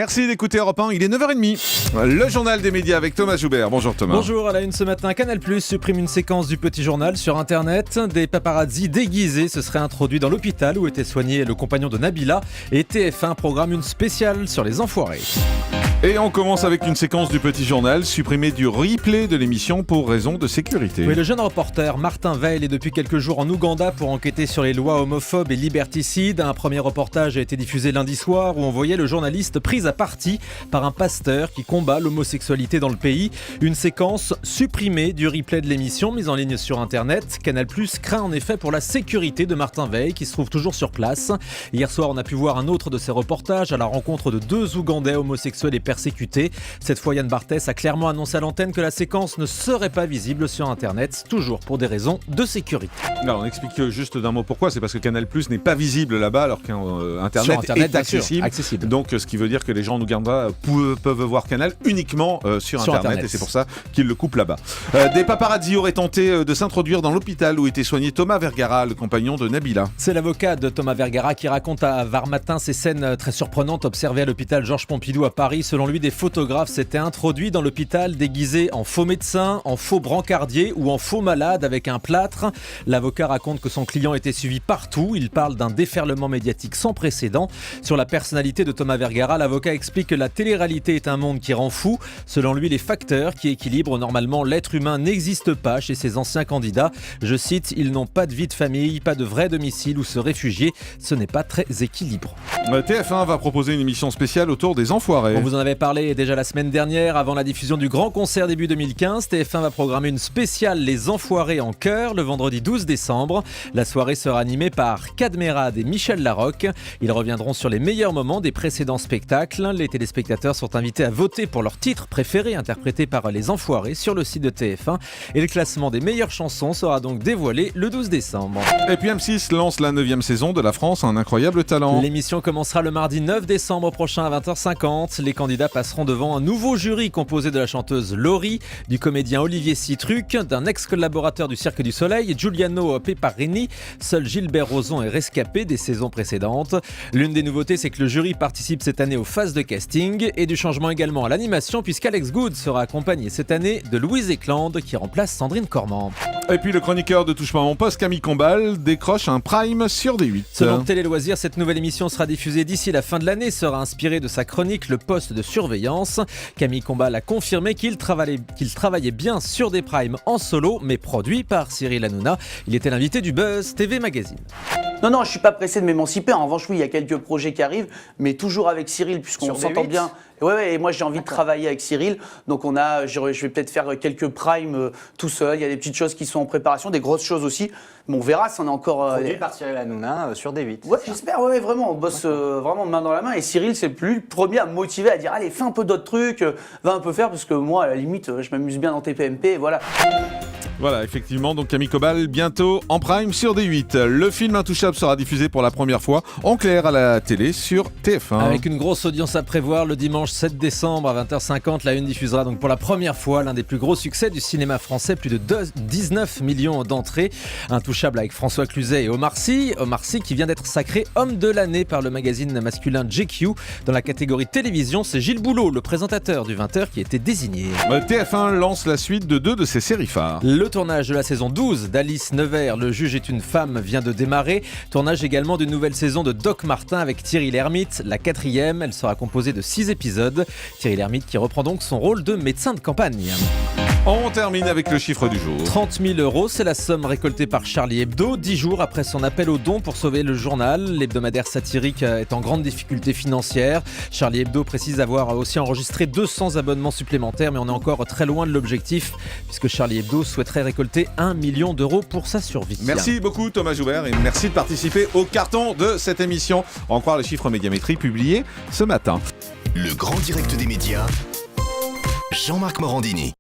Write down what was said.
Merci d'écouter Europe 1, il est 9h30. Le journal des médias avec Thomas Joubert. Bonjour Thomas. Bonjour, à la une ce matin, Canal+ supprime une séquence du Petit Journal sur Internet. Des paparazzis déguisés se seraient introduits dans l'hôpital où était soigné le compagnon de Nabila. Et TF1 programme une spéciale sur les enfoirés. Et on commence avec une séquence du Petit Journal, supprimée du replay de l'émission pour raison de sécurité. Oui, le jeune reporter Martin Veil est depuis quelques jours en Ouganda pour enquêter sur les lois homophobes et liberticides. Un premier reportage a été diffusé lundi soir où on voyait le journaliste pris à partie par un pasteur qui combat l'homosexualité dans le pays. Une séquence supprimée du replay de l'émission mise en ligne sur Internet. Canal+ craint en effet pour la sécurité de Martin Veil qui se trouve toujours sur place. Hier soir, on a pu voir un autre de ses reportages à la rencontre de deux Ougandais homosexuels et persécutés. Cette fois, Yann Barthès a clairement annoncé à l'antenne que la séquence ne serait pas visible sur Internet, toujours pour des raisons de sécurité. Alors, on explique juste d'un mot pourquoi. C'est parce que Canal+ n'est pas visible là-bas alors qu'Internet est accessible. Donc, ce qui veut dire que les gens en Ouganda peuvent voir Canal uniquement sur Internet. Et c'est pour ça qu'ils le coupent là-bas. Des paparazzis auraient tenté de s'introduire dans l'hôpital où était soigné Thomas Vergara, le compagnon de Nabila. C'est l'avocat de Thomas Vergara qui raconte à Var Matin ces scènes très surprenantes observées à l'hôpital Georges Pompidou à Paris. Selon lui, des photographes s'étaient introduits dans l'hôpital déguisés en faux médecins, en faux brancardiers ou en faux malades avec un plâtre. L'avocat raconte que son client était suivi partout. Il parle d'un déferlement médiatique sans précédent. Sur la personnalité de Thomas Vergara, l'avocat explique que la télé-réalité est un monde qui rend fou. Selon lui, les facteurs qui équilibrent normalement l'être humain n'existent pas chez ces anciens candidats. Je cite, ils n'ont pas de vie de famille, pas de vrai domicile où se réfugier. Ce n'est pas très équilibrant. TF1 va proposer une émission spéciale autour des enfoirés. On vous en avait parlé déjà la semaine dernière, avant la diffusion du grand concert début 2015. TF1 va programmer une spéciale Les Enfoirés en chœur le vendredi 12 décembre. La soirée sera animée par Cadmerade et Michel Larocque. Ils reviendront sur les meilleurs moments des précédents spectacles. Les téléspectateurs sont invités à voter pour leur titre préféré interprété par Les Enfoirés sur le site de TF1. Et le classement des meilleures chansons sera donc dévoilé le 12 décembre. Et puis M6 lance la 9e saison de La France a un incroyable talent. L'émission commencera le mardi 9 décembre prochain à 20h50. Les candidats passeront devant un nouveau jury composé de la chanteuse Laurie, du comédien Olivier Citruc, d'un ex-collaborateur du Cirque du Soleil, Giuliano Peparini. Seul Gilbert Rozon est rescapé des saisons précédentes. L'une des nouveautés, c'est que le jury participe cette année aux phases de casting et du changement également à l'animation puisqu'Alex Good sera accompagné cette année de Louise Eklund qui remplace Sandrine Cormand. Et puis le chroniqueur de Touche pas à mon poste, Camille Combal, décroche un prime sur D8. Selon Télé Loisirs, cette nouvelle émission sera diffusée d'ici la fin de l'année, sera inspirée de sa chronique Le Poste de surveillance. Camille Combal a confirmé qu'il travaillait bien sur des primes en solo, mais produit par Cyril Hanouna. Il était l'invité du Buzz TV Magazine. Non, je suis pas pressé de m'émanciper. En revanche, oui, il y a quelques projets qui arrivent, mais toujours avec Cyril, puisqu'on s'entend bien. Ouais, et moi j'ai envie de travailler avec Cyril, donc je vais peut-être faire quelques primes tout seul. Il y a des petites choses qui sont en préparation, des grosses choses aussi. Mais on verra si on est encore. Produit par Cyril Hanouna sur D8. Ouais, j'espère, ouais, vraiment. On bosse vraiment main dans la main. Et Cyril, c'est plus le premier à me motiver à dire allez, fais un peu d'autres trucs, va un peu faire, parce que moi, à la limite, je m'amuse bien dans TPMP, et voilà. Voilà, effectivement, donc Camille Combal, bientôt en prime sur D8. Le film Intouchable sera diffusé pour la première fois en clair à la télé sur TF1. Avec une grosse audience à prévoir, le dimanche 7 décembre à 20h50, la Une diffusera donc pour la première fois l'un des plus gros succès du cinéma français, plus de 19 millions d'entrées. Intouchable avec François Cluzet et Omar Sy. Omar Sy qui vient d'être sacré homme de l'année par le magazine masculin GQ. Dans la catégorie télévision, c'est Gilles Boulot, le présentateur du 20h, qui a été désigné. TF1 lance la suite de 2 de ses séries phares. Le tournage de la saison 12 d'Alice Nevers, Le juge est une femme, vient de démarrer. Tournage également d'une nouvelle saison de Doc Martin avec Thierry Lhermitte, la 4e. Elle sera composée de 6 épisodes. Thierry Lhermitte qui reprend donc son rôle de médecin de campagne. On termine avec le chiffre du jour. 30 000 €, c'est la somme récoltée par Charlie Hebdo, 10 jours après son appel aux dons pour sauver le journal. L'hebdomadaire satirique est en grande difficulté financière. Charlie Hebdo précise avoir aussi enregistré 200 abonnements supplémentaires, mais on est encore très loin de l'objectif, puisque Charlie Hebdo souhaiterait récolter 1 million d'euros pour sa survie. Merci beaucoup Thomas Joubert et merci de participer au carton de cette émission. On va croire les chiffres Médiamétrie publiés ce matin. Le grand direct des médias, Jean-Marc Morandini.